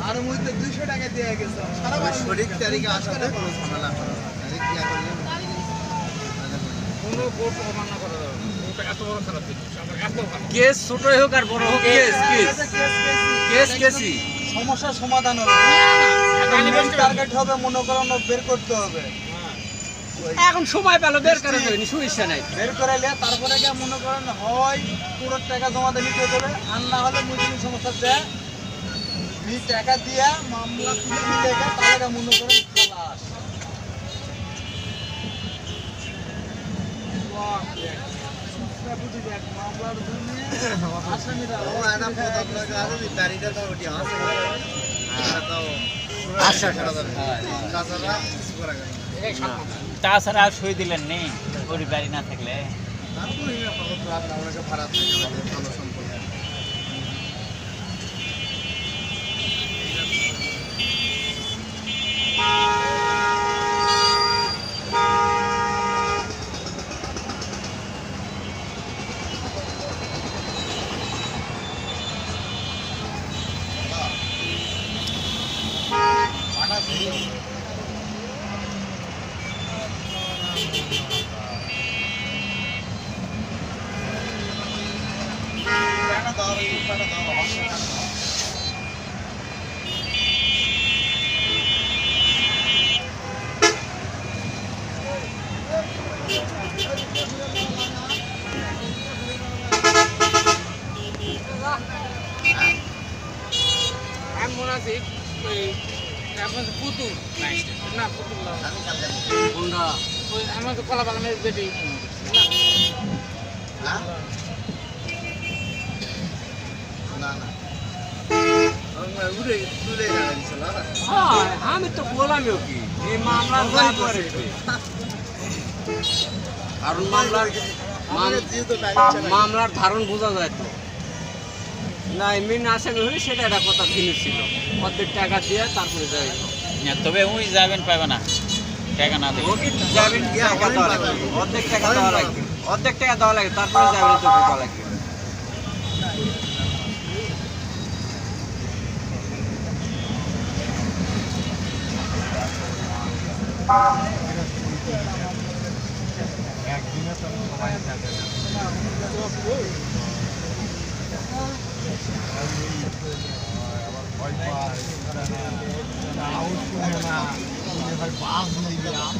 আর মধ্যে 200 টাকা দিয়ে গেছে সঠিক তারিখে আসাতে কোনো ঝামেলা হবে না কোনো কোর্ট অমান্য করা যাবে না এত বড় খারাপ জিনিস আমার এত কেস ছোটই হোক আর বড় হোক কেস কেসই সমস্যার সমাধান হবে টার্গেট হবে মনে করেন বের করতে হবে এখন সময় পেল বের করে দেবেন সমস্যা নাই বের করে নিয়ে তারপরে গিয়ে মনে করেন হয় পুরো টাকা জমা দিয়ে নিতে হবে আর না হলে মুসলিম সমস্যা দেয় এই টাকা দিয়ে মামলা তুলে নিলে তাহলে মনে করেন খালাস মামলার জন্য আসামিরা তাছাড়া আর সই দিলেন নেই ওর বাড়ি না থাকলে ভাড়া ভালো সম্পর্ক পুতুল না পুতুল আমার তো কলা বাগানের বেটি আমি তো বললাম কি এই মামলা কারণ মামলার ধারণ বোঝা যায় তো না মেন আসামি হলে সেটা একটা কথা জিনিস ছিল অর্ধেক টাকা দিয়ে তারপরে যাই তবে ওই যাবেন পাবে না টাকা না দেবে যাবেন টাকা দেওয়া লাগবে অর্ধেক টাকা দেওয়া লাগবে অর্ধেক টাকা দেওয়া লাগবে তারপরে যাবেন তো ঢোকা লাগবে একদিনে তো সময় থাকে আবার ভয় পায় আউট শুনে না ভাই বাস নিয়ে গেলাম